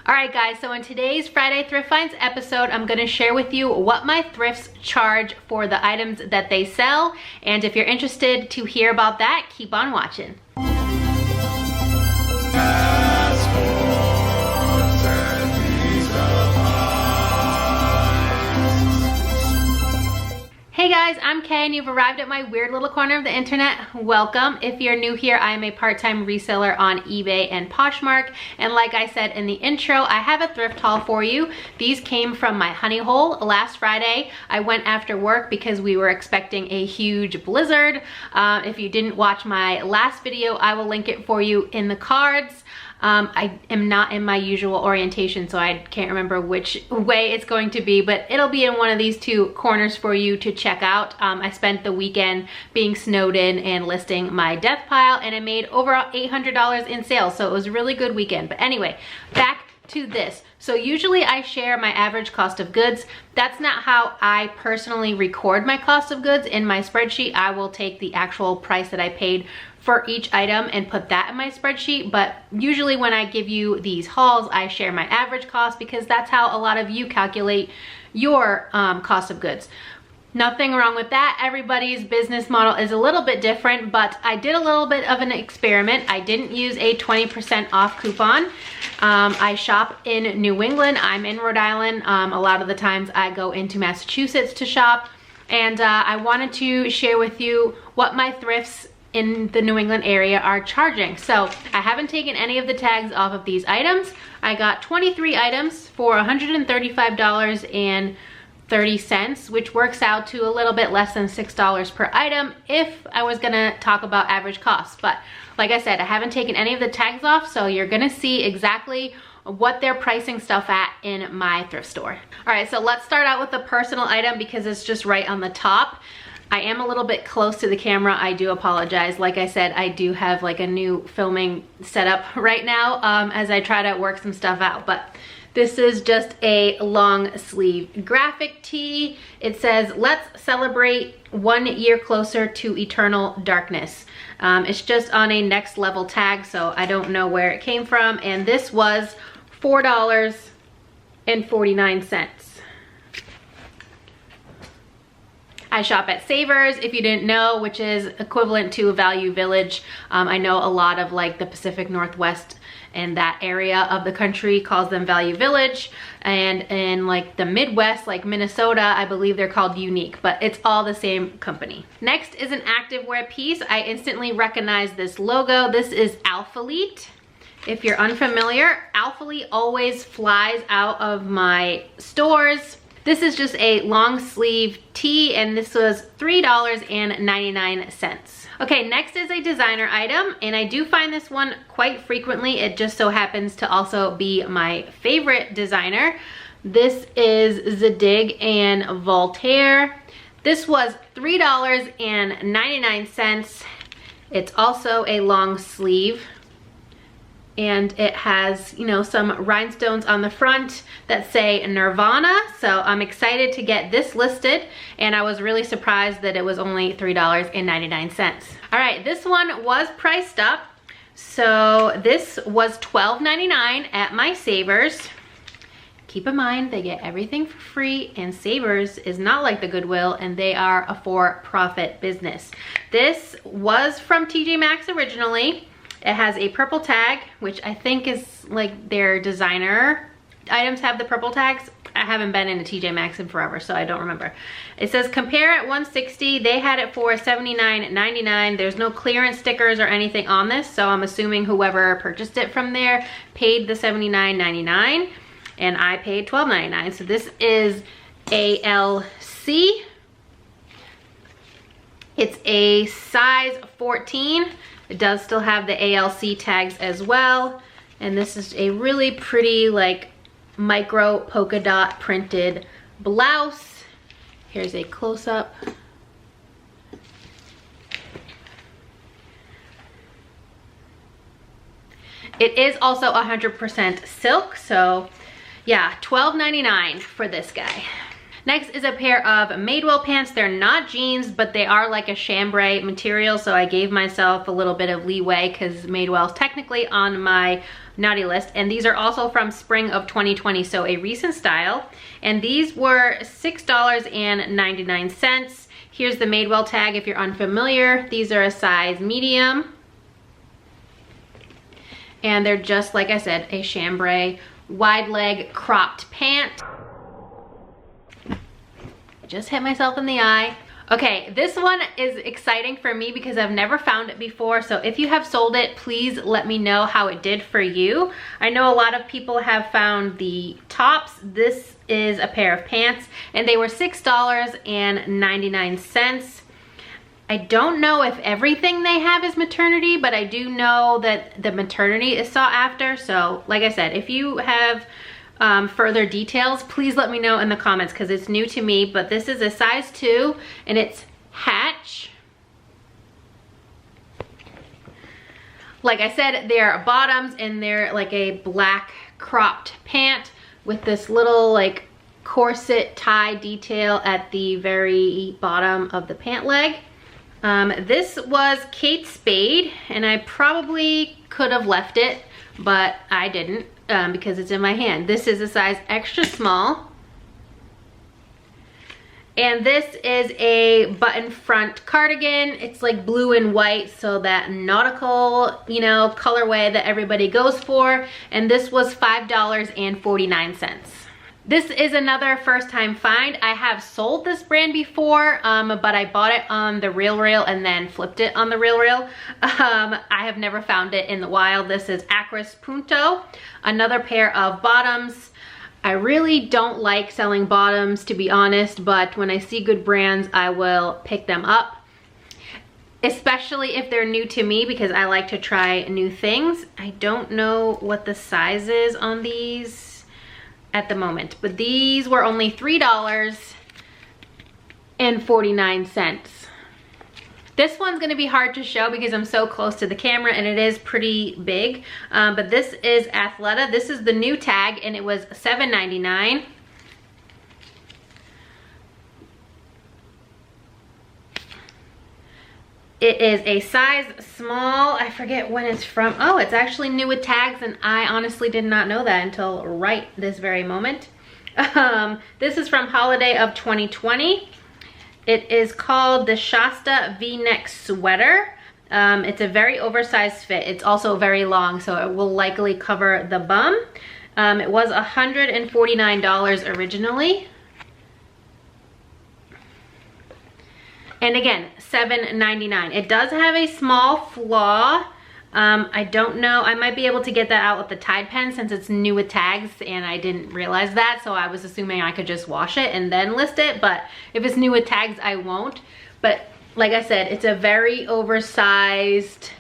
Alright guys, so in today's Friday Thrift Finds episode, I'm going to share with you what my thrifts charge for the items that they sell. And if you're interested to hear about that, keep on watching. Hey guys, I'm Kay and you've arrived at my weird little corner of the internet. Welcome. If you're new here, I am a part-time reseller on eBay and Poshmark. And like I said in the intro, I have a thrift haul for you. These came from my honey hole. Last Friday, I went after work because we were expecting a huge blizzard. If you didn't watch my last video, I will link it for you in the cards. I am not in my usual orientation, so I can't remember which way it's going to be, but it'll be in one of these two corners for you to check out. I spent the weekend being snowed in and listing my death pile, and I made over $800 in sales, so it was a really good weekend. But anyway, back to this. So usually I share my average cost of goods. That's not how I personally record my cost of goods. In my spreadsheet, I will take the actual price that I paid for each item and put that in my spreadsheet. But usually when I give you these hauls, I share my average cost because that's how a lot of you calculate your cost of goods. Nothing wrong with that. Everybody's business model is a little bit different, but I did a little bit of an experiment. I didn't use a 20% off coupon. I shop in New England. I'm in Rhode Island. A lot of the times I go into Massachusetts to shop, and I wanted to share with you what my thrifts in the New England area are charging. So I haven't taken any of the tags off of these items. I got 23 items for $135.30, which works out to a little bit less than $6 per item if I was gonna talk about average costs. But like I said, I haven't taken any of the tags off, so you're gonna see exactly what they're pricing stuff at in my thrift store. All right, so let's start out with the personal item because it's just right on the top. I am a little bit close to the camera. I do apologize. Like I said, I do have like a new filming setup right now as I try to work some stuff out. But this is just a long sleeve graphic tee. It says, "Let's celebrate 1 year closer to eternal darkness." It's just on a next level tag, so I don't know where it came from. And this was $4.49. I shop at Savers, if you didn't know, which is equivalent to a Value Village. I know a lot of like the Pacific Northwest and that area of the country calls them Value Village. And in like the Midwest, like Minnesota, I believe they're called Unique, but it's all the same company. Next is an activewear piece. I instantly recognize this logo. This is Alphalete. If you're unfamiliar, Alphalete always flies out of my stores. This is just a long sleeve tee, and this was $3.99. Okay, next is a designer item, and I do find this one quite frequently. It just so happens to also be my favorite designer. This is Zadig and Voltaire. This was $3.99. It's also a long sleeve, and it has, you know, some rhinestones on the front that say Nirvana. So I'm excited to get this listed, and I was really surprised that it was only $3.99. All right, this one was priced up. So this was $12.99 at my Savers. Keep in mind, they get everything for free, and Savers is not like the Goodwill, and they are a for-profit business. This was from TJ Maxx originally. It has a purple tag, which I think is like their designer items have the purple tags. I haven't been into TJ Maxx in forever, so I don't remember. It says compare at $160. They had it for $79.99. There's no clearance stickers or anything on this, so I'm assuming whoever purchased it from there paid the $79.99, and I paid $12.99. So this is ALC. It's a size 14. It does still have the ALC tags as well. And this is a really pretty like micro polka dot printed blouse. Here's a close-up. It is also 100% silk, so yeah, $12.99 for this guy. Next is a pair of Madewell pants. They're not jeans, but they are like a chambray material, so I gave myself a little bit of leeway because Madewell's technically on my naughty list. And these are also from spring of 2020, so a recent style. And these were $6.99. Here's the Madewell tag if you're unfamiliar. These are a size medium. And they're just, like I said, a chambray wide leg cropped pant. I just hit myself in the eye. Okay, this one is exciting for me because I've never found it before. So if you have sold it, please let me know how it did for you. I know a lot of people have found the tops. This is a pair of pants and they were $6.99. I don't know if everything they have is maternity, but I do know that the maternity is sought after. So like I said, if you have further details, please let me know in the comments because it's new to me. But this is a size 2 and it's hatch. Like I said, they're bottoms and they're like a black cropped pant with this little like corset tie detail at the very bottom of the pant leg. This was Kate Spade and I probably could have left it, but I didn't. Because it's in my hand. This is a size extra small. And this is a button front cardigan. It's like blue and white, so that nautical, you know, colorway that everybody goes for. And this was $5.49. This is another first time find. I have sold this brand before, but I bought it on the RealReal and then flipped it on the RealReal. I have never found it in the wild. This is Acris Punto, another pair of bottoms. I really don't like selling bottoms, to be honest, but when I see good brands, I will pick them up. Especially if they're new to me because I like to try new things. I don't know what the size is on these at the moment, but these were only $3.49. This one's gonna be hard to show because I'm so close to the camera and it is pretty big, but this is Athleta. This is the new tag and it was $7.99. It is a size small. I forget when it's from. Oh, it's actually new with tags and I honestly did not know that until right this very moment. This is from holiday of 2020. It is called the Shasta V-neck sweater. It's a very oversized fit. It's also very long, so it will likely cover the bum. It was $149 originally. And again, $7.99. It does have a small flaw. I don't know. I might be able to get that out with the Tide pen since it's new with tags and I didn't realize that. So I was assuming I could just wash it and then list it. But if it's new with tags, I won't. But like I said, it's a very oversized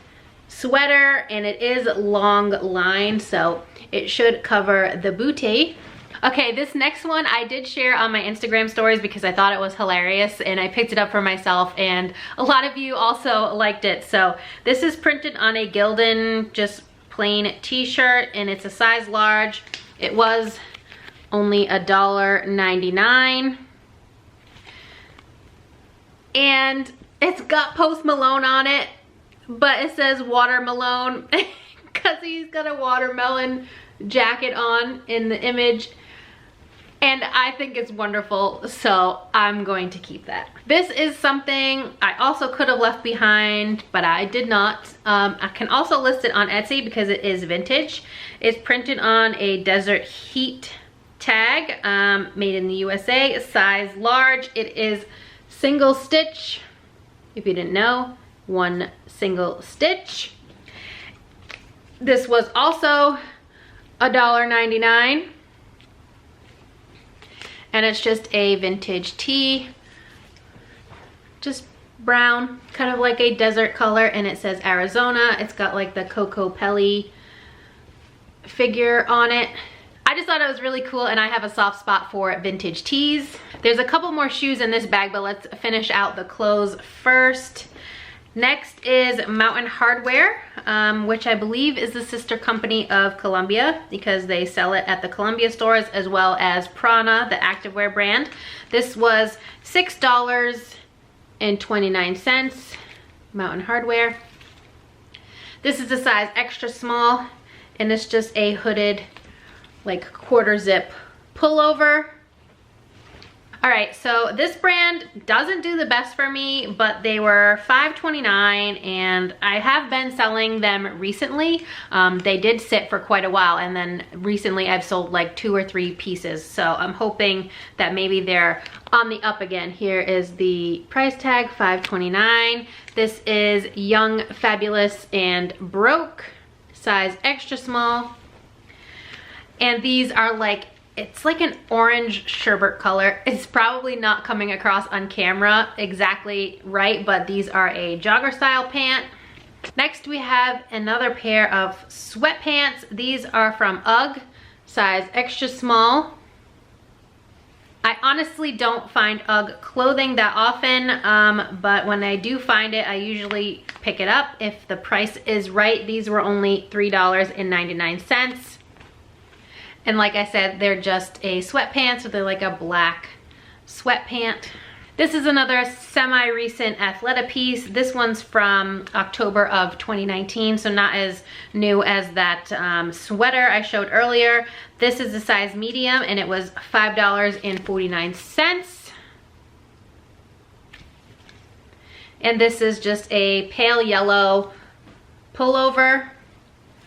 sweater and it is long line. So it should cover the booty. Okay, this next one I did share on my Instagram stories because I thought it was hilarious and I picked it up for myself and a lot of you also liked it. So this is printed on a Gildan just plain t-shirt and it's a size large. It was only $1.99 and it's got Post Malone on it, but it says Water Malone because he's got a watermelon jacket on in the image. And I think it's wonderful, so I'm going to keep that. This is something I also could have left behind, but I did not. I can also list it on Etsy because it is vintage. It's printed on a Desert Heat tag, made in the USA, size large. It is single stitch. If you didn't know, one single stitch. This was also $1.99. And it's just a vintage tee, just brown, kind of like a desert color, and it says Arizona. It's got like the Coco Pelli figure on it. I just thought it was really cool and I have a soft spot for vintage tees. There's a couple more shoes in this bag, but let's finish out the clothes first. Next is Mountain Hardwear, which I believe is the sister company of Columbia because they sell it at the Columbia stores as well as Prana, the activewear brand. This was $6.29, Mountain Hardwear. This is a size extra small and it's just a hooded, like quarter zip pullover. All right, so this brand doesn't do the best for me, but they were $5.29 and I have been selling them recently. They did sit for quite a while, and then recently I've sold like 2 or 3 pieces. So I'm hoping that maybe they're on the up again. Here is the price tag, $5.29. This is Young, Fabulous, and Broke, size extra small. And these are like, it's like an orange sherbet color. It's probably not coming across on camera exactly right, but these are a jogger style pant. Next we have another pair of sweatpants. These are from UGG, size extra small. I honestly don't find UGG clothing that often, but when I do find it, I usually pick it up if the price is right. These were only $3.99. And like I said, they're just a sweatpant, so they're like a black sweatpant. This is another semi-recent Athleta piece. This one's from October of 2019, so not as new as that sweater I showed earlier. This is a size medium, and it was $5.49. And this is just a pale yellow pullover.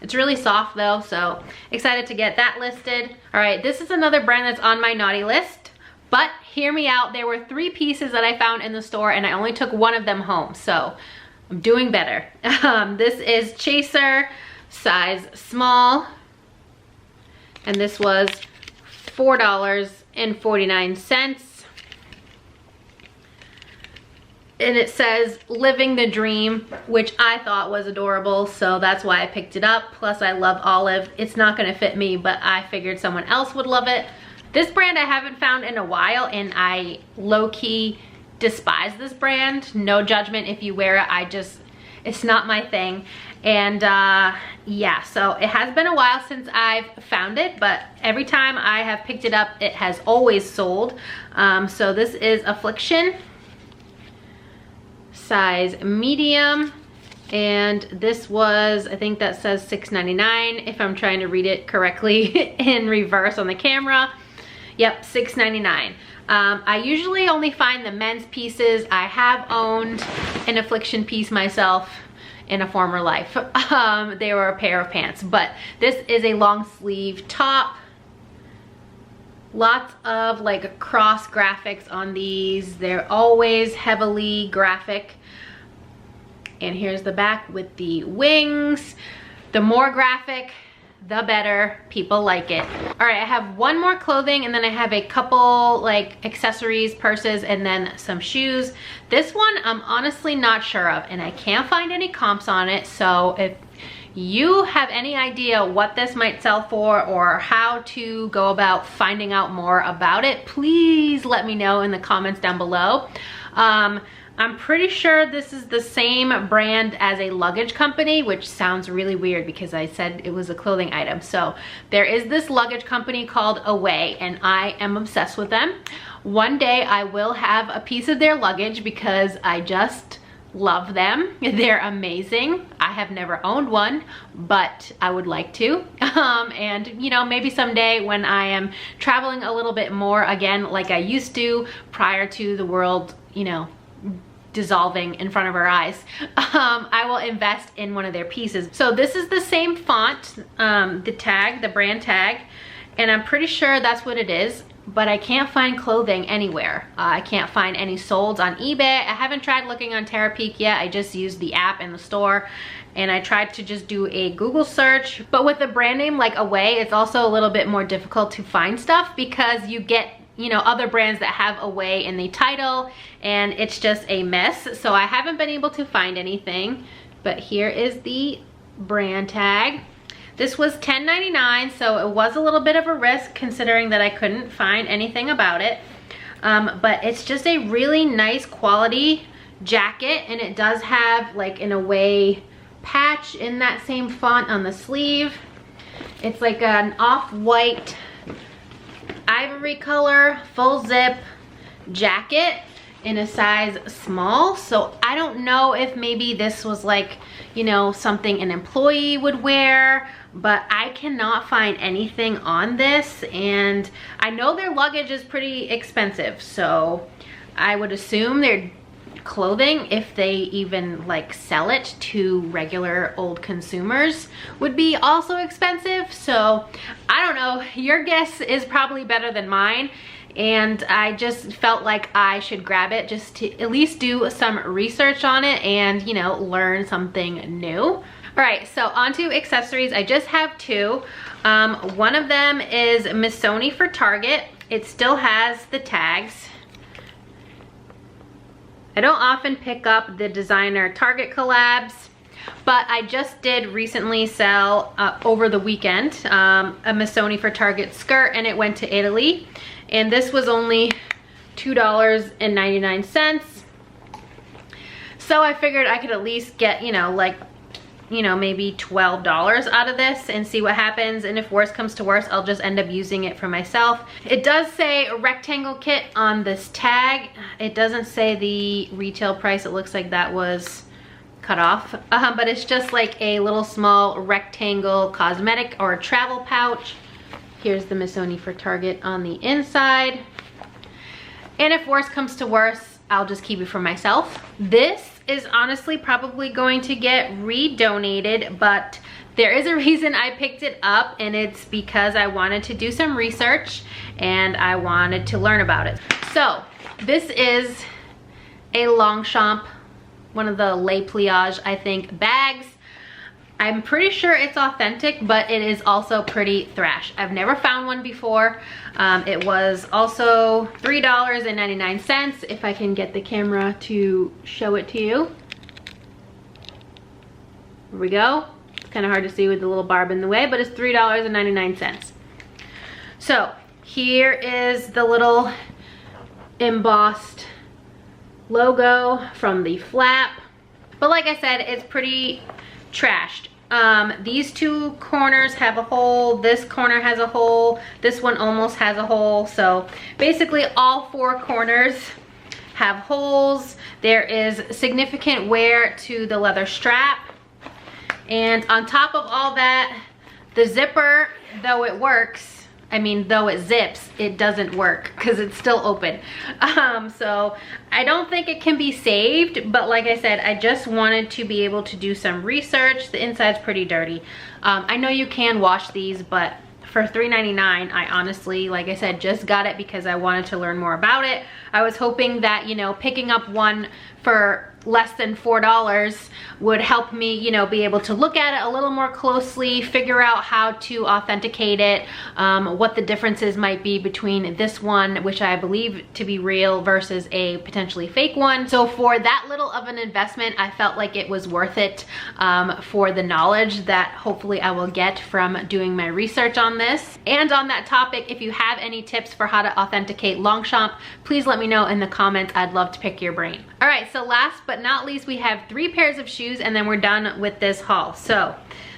It's really soft though, so excited to get that listed. All right, this is another brand that's on my naughty list, but hear me out. There were 3 pieces that I found in the store and I only took one of them home, so I'm doing better. This is Chaser, size small, and this was $4.49. And it says living the dream, which I thought was adorable, so that's why I picked it up. Plus I love olive. It's not gonna fit me, but I figured someone else would love it. This brand I haven't found in a while, and I low-key despise this brand. No judgment if you wear it, it's not my thing. And yeah, so it has been a while since I've found it, but every time I have picked it up, it has always sold. So this is Affliction, size medium, and this was, I think that says $6.99 if I'm trying to read it correctly in reverse on the camera. Yep, $6.99. I usually only find the men's pieces. I have owned an Affliction piece myself in a former life. They were a pair of pants, but this is a long sleeve top. Lots of like cross graphics on these. They're always heavily graphic. And here's the back with the wings. The more graphic, the better. People like it. All right, I have one more clothing, and then I have a couple like accessories, purses, and then some shoes. This one I'm honestly not sure of, and I can't find any comps on it. So if you have any idea what this might sell for or how to go about finding out more about it, please let me know in the comments down below. I'm pretty sure this is the same brand as a luggage company, which sounds really weird because I said it was a clothing item. So there is this luggage company called Away, and I am obsessed with them. One day I will have a piece of their luggage because I just love them. They're amazing. I have never owned one, but I would like to. And you know, maybe someday when I am traveling a little bit more again, like I used to prior to the world, you know, dissolving in front of our eyes, I will invest in one of their pieces. So this is the same font, the tag, the brand tag, and I'm pretty sure that's what it is, but I can't find clothing anywhere. I can't find any solds on eBay. I haven't tried looking on Terapeak yet. I just used the app in the store, and I tried to just do a Google search, but with a brand name like Away, it's also a little bit more difficult to find stuff because you get, you know, other brands that have Away in the title, and it's just a mess. So I haven't been able to find anything, but here is the brand tag. This was $10.99, so it was a little bit of a risk considering that I couldn't find anything about it. But it's just a really nice quality jacket, and it does have like an Away patch in that same font on the sleeve. It's like an off-white ivory color, full zip jacket in a size small. So I don't know if maybe this was like, you know, something an employee would wear. but I cannot find anything on this, and I know their luggage is pretty expensive, so I would assume their clothing, if they even like sell it to regular old consumers, would be also expensive. So I don't know, your guess is probably better than mine, and I just felt like I should grab it just to at least do some research on it and, you know, learn something new. All right, so onto accessories. I just have two. One of them is Missoni for Target. It still has the tags. I don't often pick up the designer Target collabs, but I just did recently sell over the weekend a Missoni for Target skirt, and it went to Italy, and this was only $2.99. So I figured I could at least get, you know, like, you know, maybe $12 out of this and see what happens. And if worse comes to worse, I'll just end up using it for myself. It does say a rectangle kit on this tag. It doesn't say the retail price. It looks like that was cut off, but it's just like a little small rectangle cosmetic or travel pouch. Here's the Missoni for Target on the inside. And if worse comes to worse, I'll just keep it for myself. This is honestly probably going to get redonated, but there is a reason I picked it up, and it's because I wanted to do some research and I wanted to learn about it. So this is a Longchamp, one of the Les Pliage, I think, bags. I'm pretty sure it's authentic, but it is also pretty thrash. I've never found one before. It was also $3.99, if I can get the camera to show it to you. Here we go. It's kind of hard to see with the little barb in the way, but it's $3.99. So here is the little embossed logo from the flap. But like I said, it's pretty trashed. These two corners have a hole, this corner has a hole, this one almost has a hole. So basically all four corners have holes. There is significant wear to the leather strap, and on top of all that, the zipper, though it works, I mean, though it zips, it doesn't work because it's still open. So I don't think it can be saved, but like I said, I just wanted to be able to do some research. The inside's pretty dirty. I know you can wash these, but for $3.99, I honestly, like I said, just got it because I wanted to learn more about it. I was hoping that, you know, picking up one for less than $4 would help me, you know, be able to look at it a little more closely, figure out how to authenticate it, what the differences might be between this one, which I believe to be real, versus a potentially fake one. So for that little of an investment, I felt like it was worth it, for the knowledge that hopefully I will get from doing my research on this. And on that topic, if you have any tips for how to authenticate Longchamp, please let me know in the comments. I'd love to pick your brain. All right, so last but not least, we have 3 pairs of shoes, and then we're done with this haul. So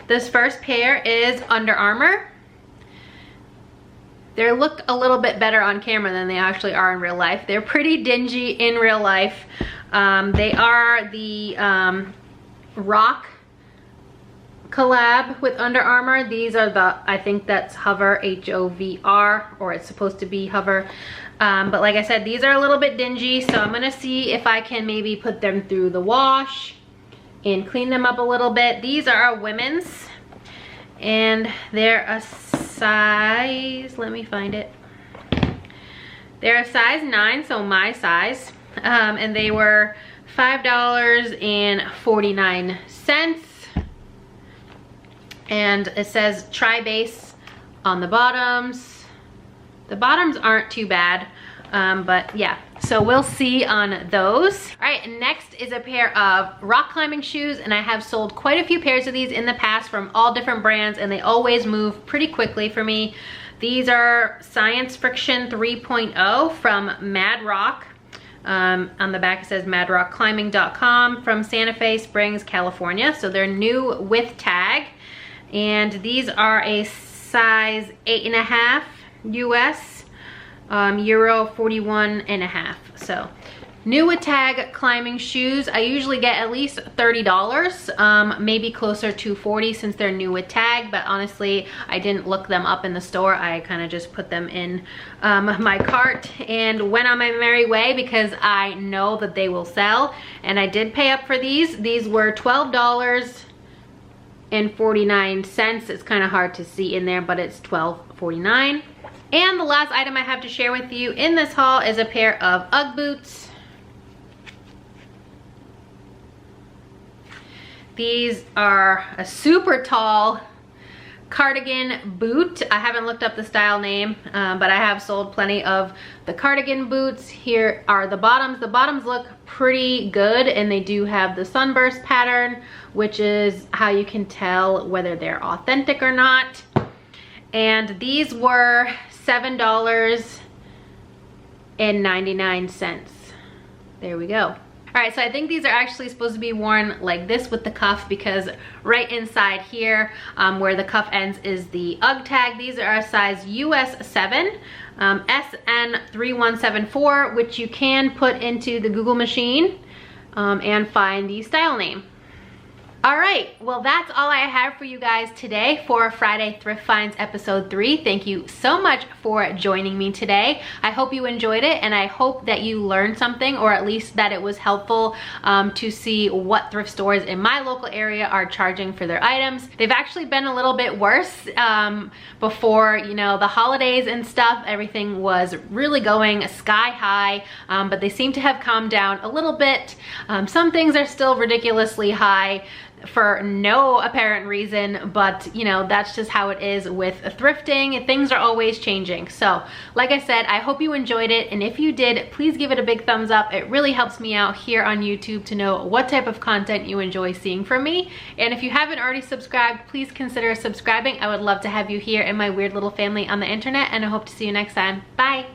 this first pair is Under Armour. They look a little bit better on camera than they actually are in real life. They're pretty dingy in real life. They are the Rock collab with Under Armour. These are the, I think that's Hover, H-O-V-R, or it's supposed to be Hover. But like I said, these are a little bit dingy, so I'm gonna see if I can maybe put them through the wash and clean them up a little bit. These are a women's, and they're a size, let me find it. They're a size 9, so my size, and they were $5.49. And it says Tri-Base on the bottoms. The bottoms aren't too bad, but yeah, so we'll see on those. All right, next is a pair of rock climbing shoes, and I have sold quite a few pairs of these in the past from all different brands, and they always move pretty quickly for me. These are Science Friction 3.0 from Mad Rock. On the back it says madrockclimbing.com, from Santa Fe Springs, California. So they're new with tag, and these are a size 8.5 US, Euro 41.5. So New with tag climbing shoes. I usually get at least $30, maybe closer to $40 since they're new with tag, but honestly, I didn't look them up in the store. I kind of just put them in my cart and went on my merry way because I know that they will sell. And I did pay up for these. These were $12.49. It's kind of hard to see in there, but it's $12.49. And the last item I have to share with you in this haul is a pair of UGG boots. These are a super tall cardigan boot. I haven't looked up the style name, but I have sold plenty of the cardigan boots. Here are the bottoms. The bottoms look pretty good, and they do have the sunburst pattern, which is how you can tell whether they're authentic or not. And these were $7.99. There we go. All right, so I think these are actually supposed to be worn like this with the cuff, because right inside here where the cuff ends is the UGG tag. These are a size US 7, SN3174, which you can put into the Google machine and find the style name. All right, well, that's all I have for you guys today for Friday Thrift Finds episode 3. Thank you so much for joining me today. I hope you enjoyed it, and I hope that you learned something, or at least that it was helpful to see what thrift stores in my local area are charging for their items. They've actually been a little bit worse before, you know, the holidays and stuff. Everything was really going sky high, but they seem to have calmed down a little bit. Some things are still ridiculously high for no apparent reason, but you know, that's just how it is with thrifting. Things are always changing. So like I said, I hope you enjoyed it, and if you did, please give it a big thumbs up. It really helps me out here on YouTube to know what type of content you enjoy seeing from me. And if you haven't already subscribed, please consider subscribing. I would love to have you here in my weird little family on the internet, and I hope to see you next time. Bye.